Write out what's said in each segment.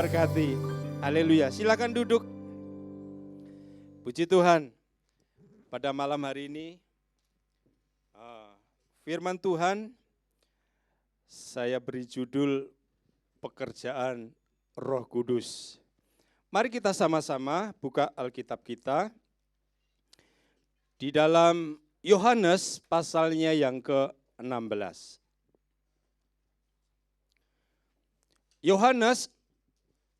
Berkati. Haleluya. Silakan duduk. Puji Tuhan. Pada malam hari ini firman Tuhan saya beri judul pekerjaan Roh Kudus. Mari kita sama-sama buka Alkitab kita di dalam Yohanes pasalnya yang ke-16. Yohanes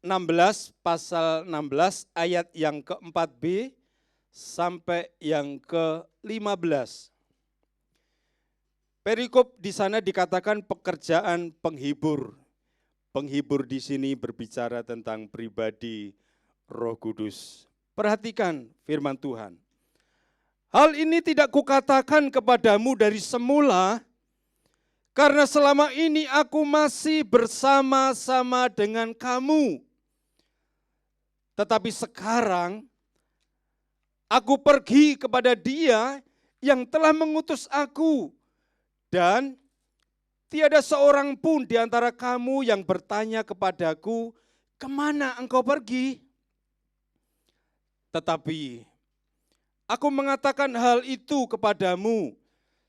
16 pasal 16 ayat yang ke-4b sampai yang ke-15. Perikop di sana dikatakan pekerjaan penghibur. Penghibur di sini berbicara tentang pribadi Roh Kudus. Perhatikan firman Tuhan. Hal ini tidak kukatakan kepadamu dari semula, karena selama ini aku masih bersama-sama dengan kamu. Tetapi sekarang aku pergi kepada Dia yang telah mengutus aku, dan tiada seorang pun di antara kamu yang bertanya kepadaku, kemana engkau pergi? Tetapi aku mengatakan hal itu kepadamu,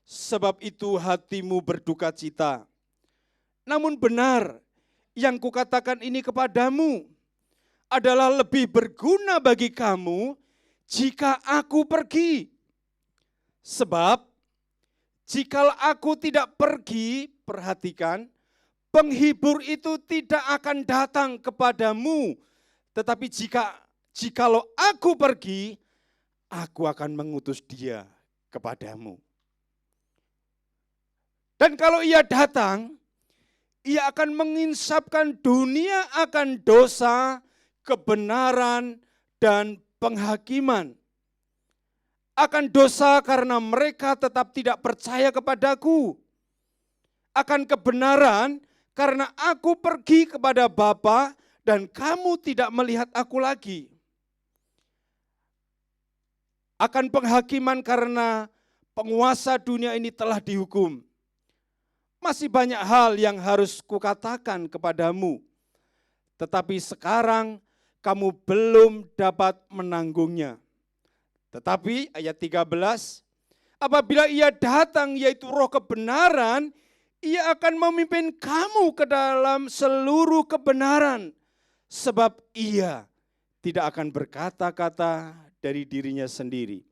sebab itu hatimu berduka cita. Namun benar yang kukatakan ini kepadamu adalah lebih berguna bagi kamu jika aku pergi. Sebab jikalau aku tidak pergi, perhatikan, penghibur itu tidak akan datang kepadamu. Tetapi jikalau aku pergi, aku akan mengutus Dia kepadamu. Dan kalau Ia datang, Ia akan menginsapkan dunia akan dosa, kebenaran, dan penghakiman. Akan dosa karena mereka tetap tidak percaya kepadaku. Akan kebenaran karena aku pergi kepada Bapa dan kamu tidak melihat aku lagi. Akan penghakiman karena penguasa dunia ini telah dihukum. Masih banyak hal yang harus kukatakan kepadamu, tetapi sekarang kamu belum dapat menanggungnya. Tetapi ayat 13, apabila Ia datang yaitu Roh kebenaran, Ia akan memimpin kamu ke dalam seluruh kebenaran. Sebab Ia tidak akan berkata-kata dari dirinya sendiri.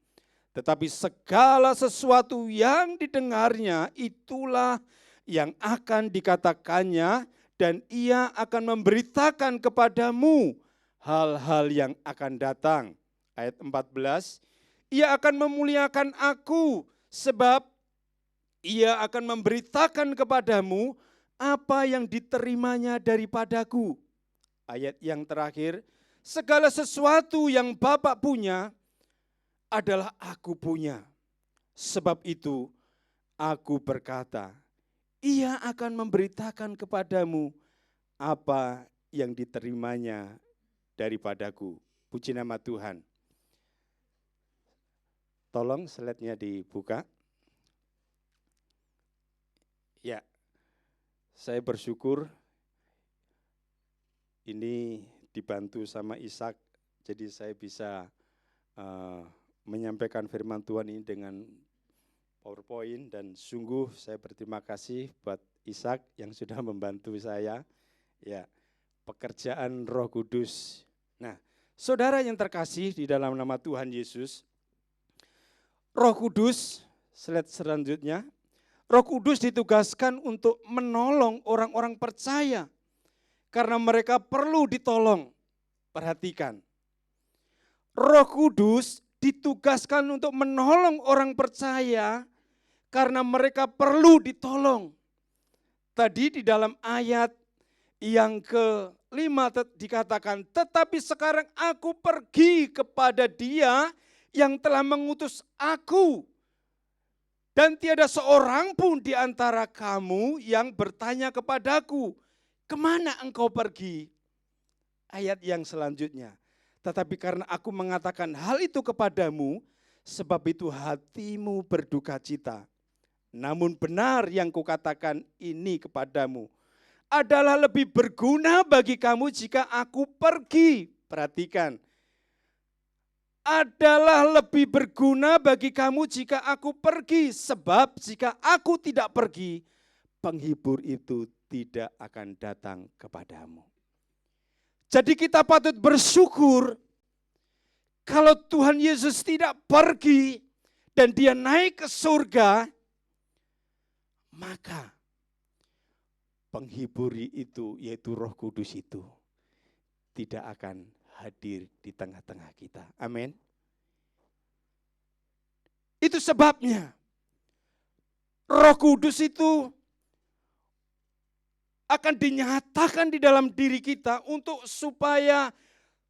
Tetapi segala sesuatu yang didengarnya itulah yang akan dikatakannya, dan Ia akan memberitakan kepadamu hal-hal yang akan datang. Ayat 14, Ia akan memuliakan aku, sebab Ia akan memberitakan kepadamu apa yang diterimanya daripadaku. Ayat yang terakhir, segala sesuatu yang Bapa punya adalah aku punya. Sebab itu aku berkata, Ia akan memberitakan kepadamu apa yang diterimanya daripadaku. Puji nama Tuhan. Tolong slide-nya dibuka. Ya, saya bersyukur ini dibantu sama Ishak, jadi saya bisa menyampaikan firman Tuhan ini dengan PowerPoint, dan sungguh saya berterima kasih buat Ishak yang sudah membantu saya. Ya, pekerjaan Roh Kudus. Nah, saudara yang terkasih di dalam nama Tuhan Yesus, Roh Kudus, slide selanjutnya, Roh Kudus ditugaskan untuk menolong orang-orang percaya karena mereka perlu ditolong. Perhatikan, Roh Kudus ditugaskan untuk menolong orang percaya karena mereka perlu ditolong. Tadi di dalam ayat yang ke-5 dikatakan, tetapi sekarang aku pergi kepada Dia yang telah mengutus aku. Dan tiada seorang pun di antara kamu yang bertanya kepadaku, kemana engkau pergi? Ayat yang selanjutnya, tetapi karena aku mengatakan hal itu kepadamu, sebab itu hatimu berduka cita. Namun benar yang kukatakan ini kepadamu adalah lebih berguna bagi kamu jika aku pergi. Perhatikan. Adalah lebih berguna bagi kamu jika aku pergi. Sebab jika aku tidak pergi, penghibur itu tidak akan datang kepadamu. Jadi kita patut bersyukur kalau Tuhan Yesus tidak pergi dan dia naik ke surga, maka penghibur itu yaitu Roh Kudus itu tidak akan hadir di tengah-tengah kita. Amin. Itu sebabnya Roh Kudus itu akan dinyatakan di dalam diri kita untuk supaya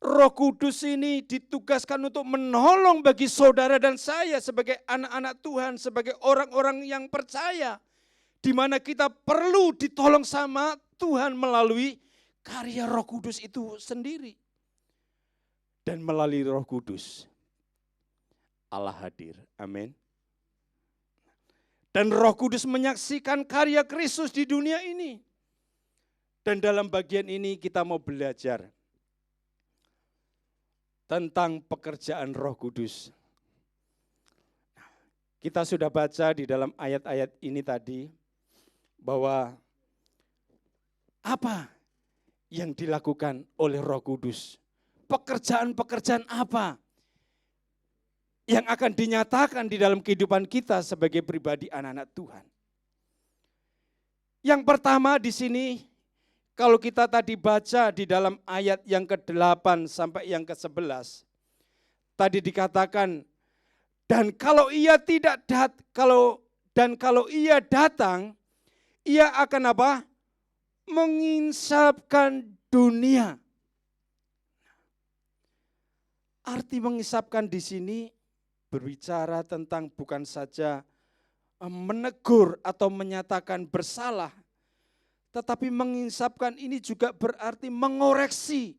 Roh Kudus ini ditugaskan untuk menolong bagi saudara dan saya sebagai anak-anak Tuhan, sebagai orang-orang yang percaya, di mana kita perlu ditolong sama Tuhan melalui karya Roh Kudus itu sendiri. Dan melalui Roh Kudus, Allah hadir. Amin. Dan Roh Kudus menyaksikan karya Kristus di dunia ini. Dan dalam bagian ini kita mau belajar tentang pekerjaan Roh Kudus. Kita sudah baca di dalam ayat-ayat ini tadi bahwa apa yang dilakukan oleh Roh Kudus? Pekerjaan-pekerjaan apa yang akan dinyatakan di dalam kehidupan kita sebagai pribadi anak-anak Tuhan? Yang pertama di sini, kalau kita tadi baca di dalam ayat yang ke-8 sampai yang ke-11, tadi dikatakan, dan kalau ia datang, ia akan apa? Mengisapkan dunia. Arti mengisapkan di sini berbicara tentang bukan saja menegur atau menyatakan bersalah, tetapi mengisapkan ini juga berarti mengoreksi.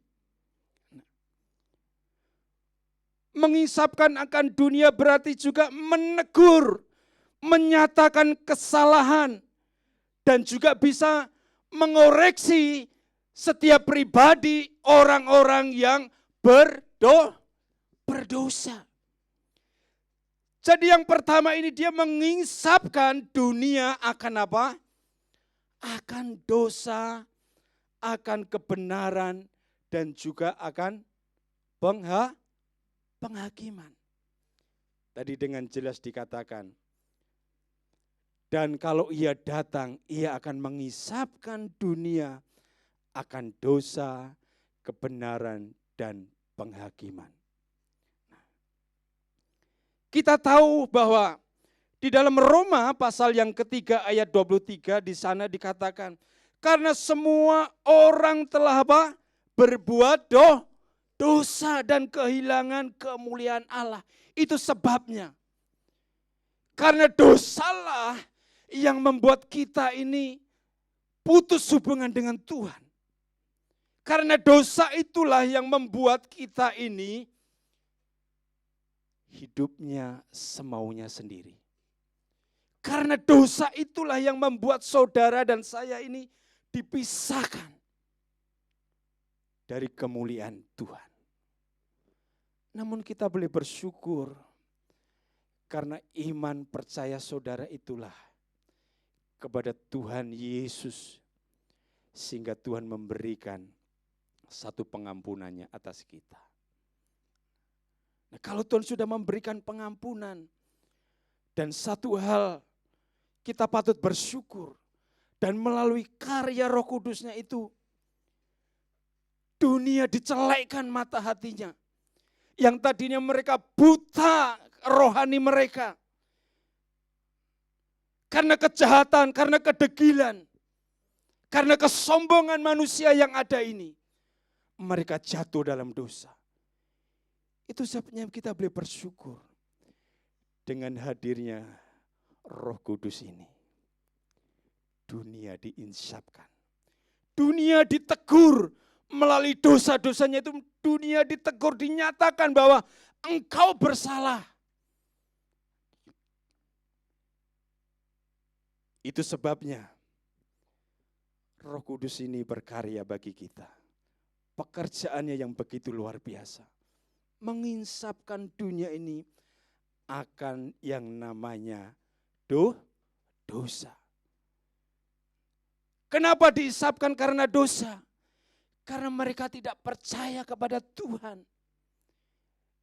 Mengisapkan akan dunia berarti juga menegur, menyatakan kesalahan, dan juga bisa mengoreksi setiap pribadi orang-orang yang berdosa. Jadi yang pertama ini dia mengisapkan dunia akan apa? Akan dosa, akan kebenaran, dan juga akan penghakiman. Tadi dengan jelas dikatakan, dan kalau ia datang, ia akan mengisapkan dunia akan dosa, kebenaran, dan penghakiman. Kita tahu bahwa di dalam Roma pasal yang ketiga ayat 23 di sana dikatakan, karena semua orang telah apa? Berbuat dosa dan kehilangan kemuliaan Allah. Itu sebabnya. Karena dosalah yang membuat kita ini putus hubungan dengan Tuhan. Karena dosa itulah yang membuat kita ini hidupnya semaunya sendiri. Karena dosa itulah yang membuat saudara dan saya ini dipisahkan dari kemuliaan Tuhan. Namun kita boleh bersyukur karena iman percaya saudara itulah kepada Tuhan Yesus, sehingga Tuhan memberikan satu pengampunannya atas kita. Nah, kalau Tuhan sudah memberikan pengampunan, dan satu hal kita patut bersyukur, dan melalui karya Roh Kudusnya itu, dunia dicelekkan mata hatinya. Yang tadinya mereka buta rohani mereka. Karena kejahatan, karena kedegilan, karena kesombongan manusia yang ada ini. Mereka jatuh dalam dosa. Itu sebabnya kita boleh bersyukur dengan hadirnya Roh Kudus ini. Dunia diinsapkan. Dunia ditegur melalui dosa-dosanya itu. Dunia ditegur, dinyatakan bahwa engkau bersalah. Itu sebabnya Roh Kudus ini berkarya bagi kita. Pekerjaannya yang begitu luar biasa. Menginsapkan dunia ini akan yang namanya dosa. Kenapa diisapkan? Karena dosa. Karena mereka tidak percaya kepada Tuhan.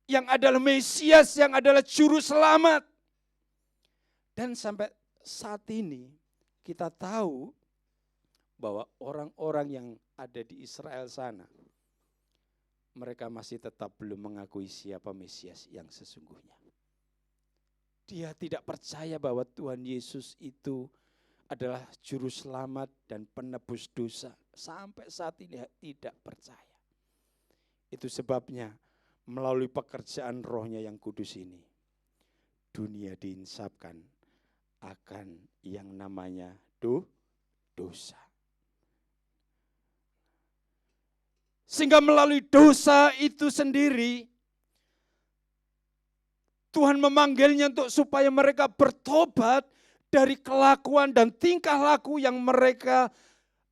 Yang adalah Mesias, yang adalah Juru Selamat. Dan sampai saat ini kita tahu bahwa orang-orang yang ada di Israel sana, mereka masih tetap belum mengakui siapa Mesias yang sesungguhnya. Dia tidak percaya bahwa Tuhan Yesus itu adalah Juru Selamat dan penebus dosa. Sampai saat ini tidak percaya. Itu sebabnya melalui pekerjaan Roh-Nya yang kudus ini, dunia diinsapkan akan yang namanya dosa. Sehingga melalui dosa itu sendiri, Tuhan memanggilnya untuk supaya mereka bertobat dari kelakuan dan tingkah laku yang mereka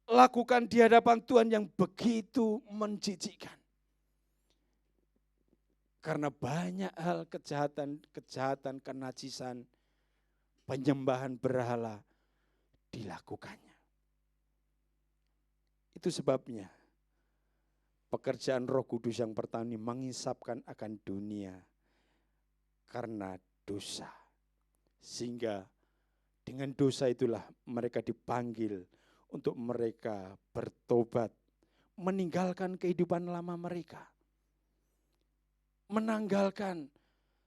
lakukan di hadapan Tuhan yang begitu menjijikkan. Karena banyak hal kejahatan, kenajisan, penyembahan berhala dilakukannya. Itu sebabnya pekerjaan Roh Kudus yang pertama ini mengisapkan akan dunia karena dosa. Sehingga dengan dosa itulah mereka dipanggil untuk mereka bertobat, meninggalkan kehidupan lama mereka. Menanggalkan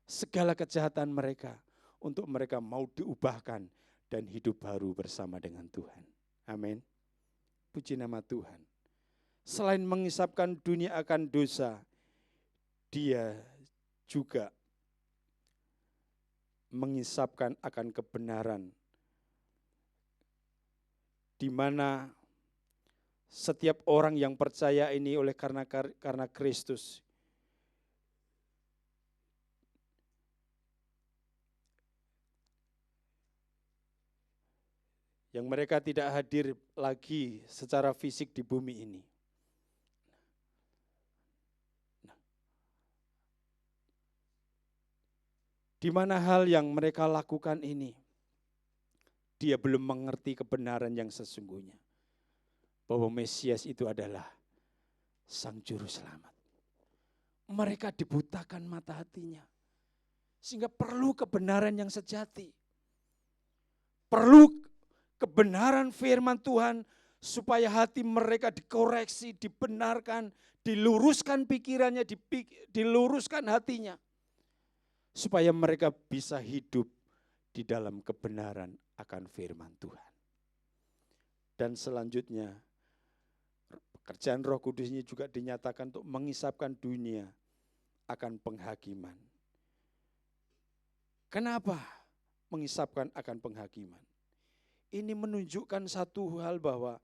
segala kejahatan mereka untuk mereka mau diubahkan dan hidup baru bersama dengan Tuhan. Amin. Puji nama Tuhan. Selain mengisapkan dunia akan dosa, dia juga mengisapkan akan kebenaran, di mana setiap orang yang percaya ini oleh karena Kristus, yang mereka tidak hadir lagi secara fisik di bumi ini. Di mana hal yang mereka lakukan ini, dia belum mengerti kebenaran yang sesungguhnya. Bahwa Mesias itu adalah Sang Juru Selamat. Mereka dibutakan mata hatinya. Sehingga perlu kebenaran yang sejati. Perlu kebenaran firman Tuhan supaya hati mereka dikoreksi, dibenarkan, diluruskan pikirannya, diluruskan hatinya. Supaya mereka bisa hidup di dalam kebenaran akan firman Tuhan. Dan selanjutnya, pekerjaan Roh Kudus ini juga dinyatakan untuk mengisapkan dunia akan penghakiman. Kenapa mengisapkan akan penghakiman? Ini menunjukkan satu hal bahwa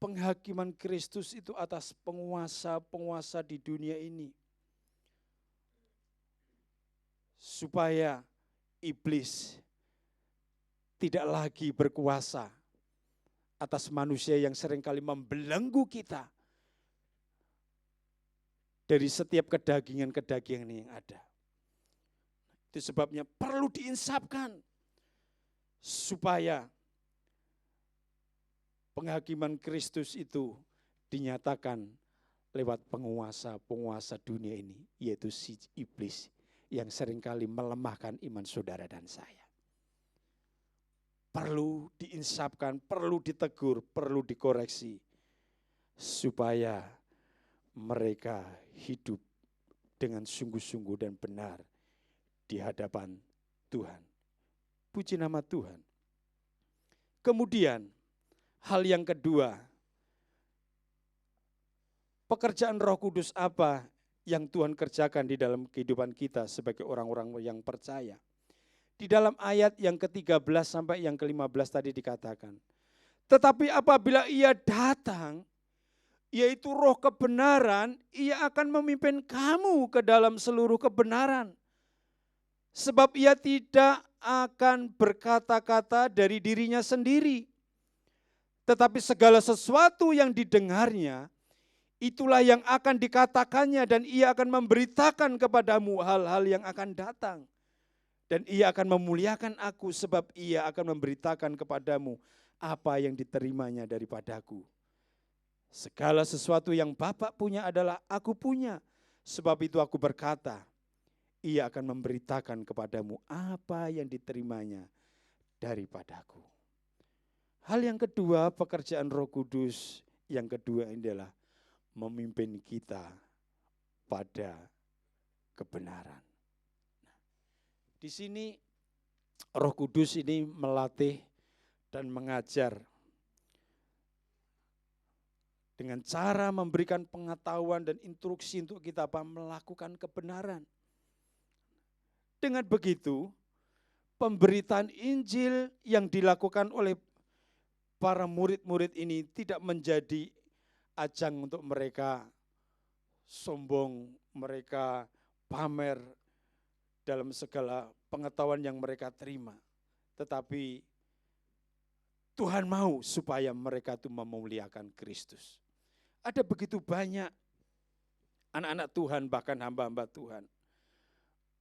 penghakiman Kristus itu atas penguasa-penguasa di dunia ini. Supaya iblis tidak lagi berkuasa atas manusia yang seringkali membelenggu kita dari setiap kedagingan-kedagingan yang ada. Itu sebabnya perlu diinsapkan supaya penghakiman Kristus itu dinyatakan lewat penguasa-penguasa dunia ini, yaitu si iblis yang seringkali melemahkan iman saudara dan saya. Perlu diinsapkan, perlu ditegur, perlu dikoreksi, supaya mereka hidup dengan sungguh-sungguh dan benar di hadapan Tuhan. Puji nama Tuhan. Kemudian, hal yang kedua, pekerjaan Roh Kudus apa yang Tuhan kerjakan di dalam kehidupan kita sebagai orang-orang yang percaya. Di dalam ayat yang ke-13 sampai yang ke-15 tadi dikatakan, tetapi apabila ia datang, yaitu Roh kebenaran, ia akan memimpin kamu ke dalam seluruh kebenaran. Sebab ia tidak akan berkata-kata dari dirinya sendiri, tetapi segala sesuatu yang didengarnya, itulah yang akan dikatakannya dan ia akan memberitakan kepadamu hal-hal yang akan datang. Dan ia akan memuliakan aku sebab ia akan memberitakan kepadamu apa yang diterimanya daripadaku. Segala sesuatu yang Bapa punya adalah aku punya. Sebab itu aku berkata, ia akan memberitakan kepadamu apa yang diterimanya daripadaku. Hal yang kedua, pekerjaan Roh Kudus yang kedua adalah memimpin kita pada kebenaran. Di sini Roh Kudus ini melatih dan mengajar dengan cara memberikan pengetahuan dan instruksi untuk kita melakukan kebenaran. Dengan begitu, pemberitaan Injil yang dilakukan oleh para murid-murid ini tidak menjadi ajang untuk mereka sombong, mereka pamer dalam segala pengetahuan yang mereka terima. Tetapi Tuhan mau supaya mereka itu memuliakan Kristus. Ada begitu banyak anak-anak Tuhan, bahkan hamba-hamba Tuhan,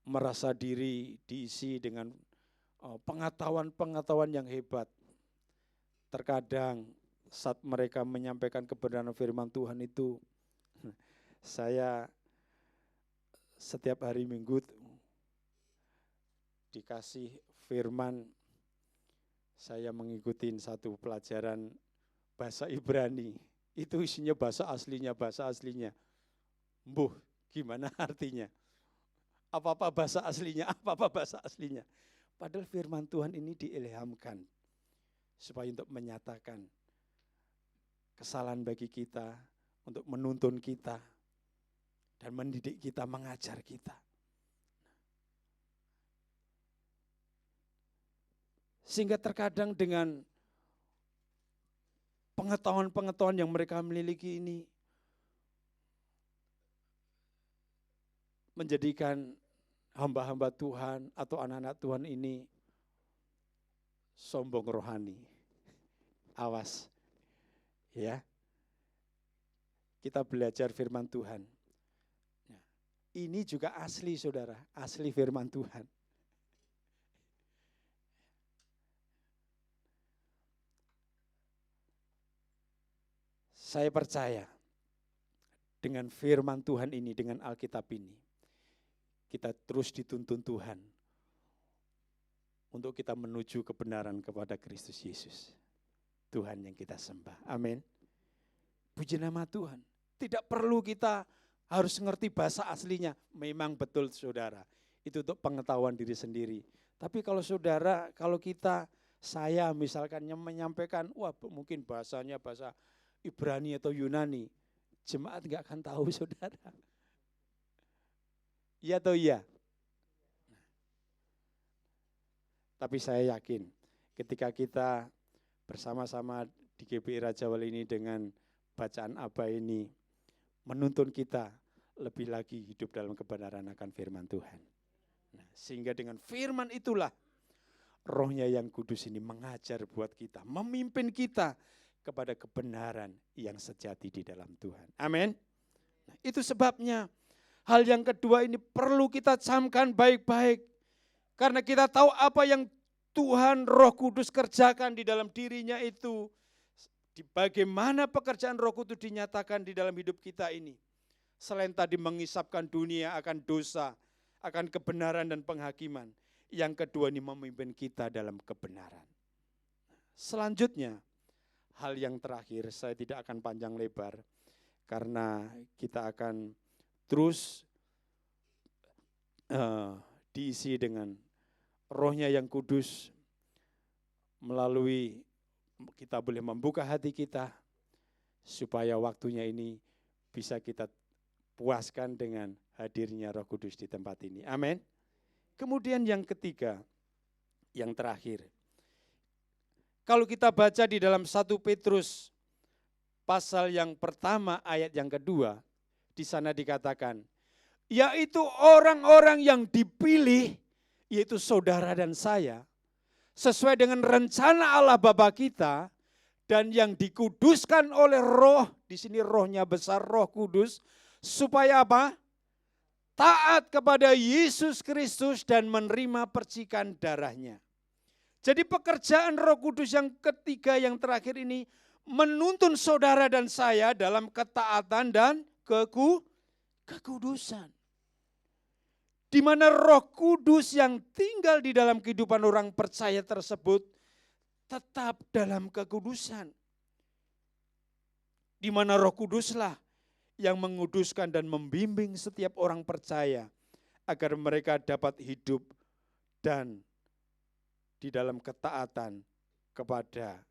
merasa diri diisi dengan pengetahuan-pengetahuan yang hebat. Terkadang saat mereka menyampaikan kebenaran firman Tuhan itu, saya setiap hari Minggu dikasih firman, saya mengikuti satu pelajaran bahasa Ibrani. Itu isinya bahasa aslinya. Mbuh, gimana artinya? Apa-apa bahasa aslinya. Padahal firman Tuhan ini diilhamkan supaya untuk menyatakan kesalahan bagi kita, untuk menuntun kita, dan mendidik kita, mengajar kita. Sehingga terkadang dengan pengetahuan-pengetahuan yang mereka miliki ini, menjadikan hamba-hamba Tuhan atau anak-anak Tuhan ini sombong rohani. Awas, ya. Kita belajar firman Tuhan. Ini juga asli, saudara, asli firman Tuhan. Saya percaya dengan firman Tuhan ini, dengan Alkitab ini, kita terus dituntun Tuhan untuk kita menuju kebenaran kepada Kristus Yesus. Tuhan yang kita sembah. Amin. Puji nama Tuhan. Tidak perlu kita harus ngerti bahasa aslinya. Memang betul saudara, itu untuk pengetahuan diri sendiri. Tapi kalau saudara, saya misalkan menyampaikan, wah mungkin bahasanya bahasa Ibrani atau Yunani, jemaat enggak akan tahu saudara. Iya atau iya? Tapi saya yakin ketika kita bersama-sama di GBI Raja Wali ini dengan bacaan Aba ini, menuntun kita lebih lagi hidup dalam kebenaran akan firman Tuhan. Nah, sehingga dengan firman itulah Roh-Nya yang kudus ini mengajar buat kita, memimpin kita kepada kebenaran yang sejati di dalam Tuhan. Amin. Nah, itu sebabnya hal yang kedua ini perlu kita camkan baik-baik. Karena kita tahu apa yang Tuhan Roh Kudus kerjakan di dalam dirinya itu. Bagaimana pekerjaan Roh Kudus dinyatakan di dalam hidup kita ini. Selain tadi mengisapkan dunia akan dosa, akan kebenaran dan penghakiman. Yang kedua ini memimpin kita dalam kebenaran. Selanjutnya, hal yang terakhir, saya tidak akan panjang lebar. Karena kita akan terus diisi dengan Roh-Nya yang kudus, melalui kita boleh membuka hati kita, supaya waktunya ini bisa kita puaskan dengan hadirnya Roh Kudus di tempat ini. Amin. Kemudian yang ketiga, yang terakhir. Kalau kita baca di dalam 1 Petrus pasal yang pertama ayat yang kedua, di sana dikatakan, yaitu orang-orang yang dipilih, yaitu saudara dan saya, sesuai dengan rencana Allah Bapa kita, dan yang dikuduskan oleh Roh, di sini rohnya besar, Roh Kudus, supaya apa? Taat kepada Yesus Kristus dan menerima percikan darahnya. Jadi pekerjaan Roh Kudus yang ketiga, yang terakhir ini, menuntun saudara dan saya dalam ketaatan dan kekudusan. Di mana Roh Kudus yang tinggal di dalam kehidupan orang percaya tersebut tetap dalam kekudusan. Di mana Roh Kuduslah yang menguduskan dan membimbing setiap orang percaya agar mereka dapat hidup dan di dalam ketaatan kepada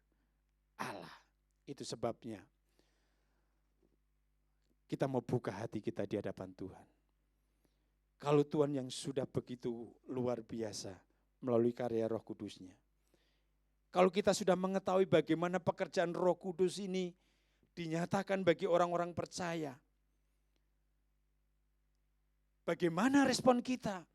Allah. Itu sebabnya kita mau buka hati kita di hadapan Tuhan. Kalau Tuhan yang sudah begitu luar biasa melalui karya Roh Kudus-Nya. Kalau kita sudah mengetahui bagaimana pekerjaan Roh Kudus ini dinyatakan bagi orang-orang percaya. Bagaimana respon kita?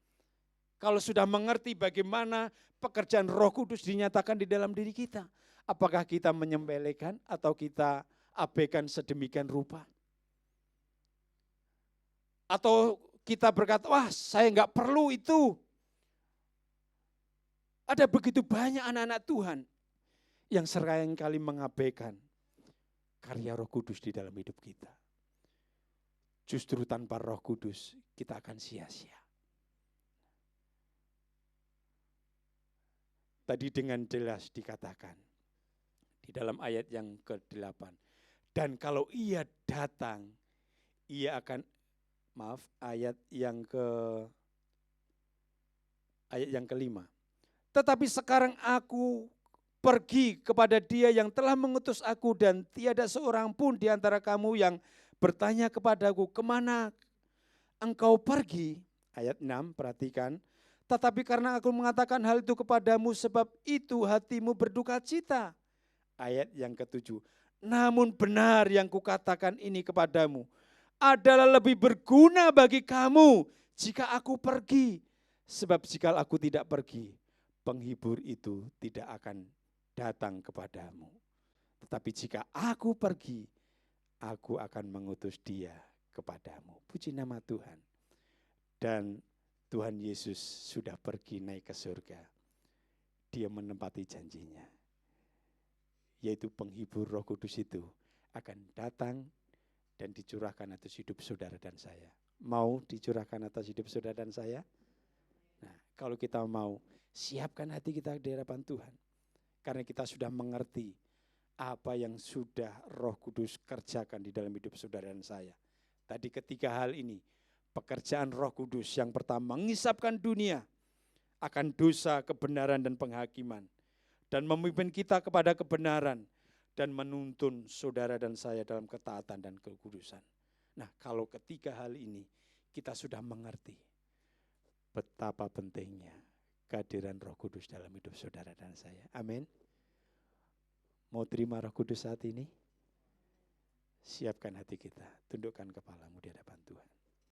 Kalau sudah mengerti bagaimana pekerjaan Roh Kudus dinyatakan di dalam diri kita. Apakah kita menyembelihkan atau kita abaikan sedemikian rupa? Atau kita berkata, wah saya enggak perlu itu. Ada begitu banyak anak-anak Tuhan yang seringkali mengabaikan karya Roh Kudus di dalam hidup kita. Justru tanpa Roh Kudus kita akan sia-sia. Tadi dengan jelas dikatakan di dalam ayat yang ke-8. Dan kalau ia datang, ia akan, ayat yang ke-5. Tetapi sekarang aku pergi kepada Dia yang telah mengutus aku dan tiada seorang pun di antara kamu yang bertanya kepadaku, kemana engkau pergi? Ayat 6, perhatikan. Tetapi karena aku mengatakan hal itu kepadamu, sebab itu hatimu berduka cita. Ayat yang ke-7. Namun benar yang kukatakan ini kepadamu adalah lebih berguna bagi kamu jika aku pergi. Sebab jika aku tidak pergi, penghibur itu tidak akan datang kepadamu. Tetapi jika aku pergi, aku akan mengutus Dia kepadamu. Puji nama Tuhan. Dan Tuhan Yesus sudah pergi naik ke surga. Dia menempati janjinya. Yaitu penghibur Roh Kudus itu akan datang dan dicurahkan atas hidup saudara dan saya. Mau dicurahkan atas hidup saudara dan saya? Nah, kalau kita mau, siapkan hati kita di hadapan Tuhan. Karena kita sudah mengerti apa yang sudah Roh Kudus kerjakan di dalam hidup saudara dan saya. Tadi ketiga hal ini, pekerjaan Roh Kudus yang pertama mengisapkan dunia akan dosa, kebenaran dan penghakiman. Dan memimpin kita kepada kebenaran dan menuntun saudara dan saya dalam ketaatan dan kekudusan. Nah, kalau ketiga hal ini kita sudah mengerti betapa pentingnya kehadiran Roh Kudus dalam hidup saudara dan saya. Amin. Mau terima Roh Kudus saat ini? Siapkan hati kita, tundukkan kepalamu di hadapan Tuhan.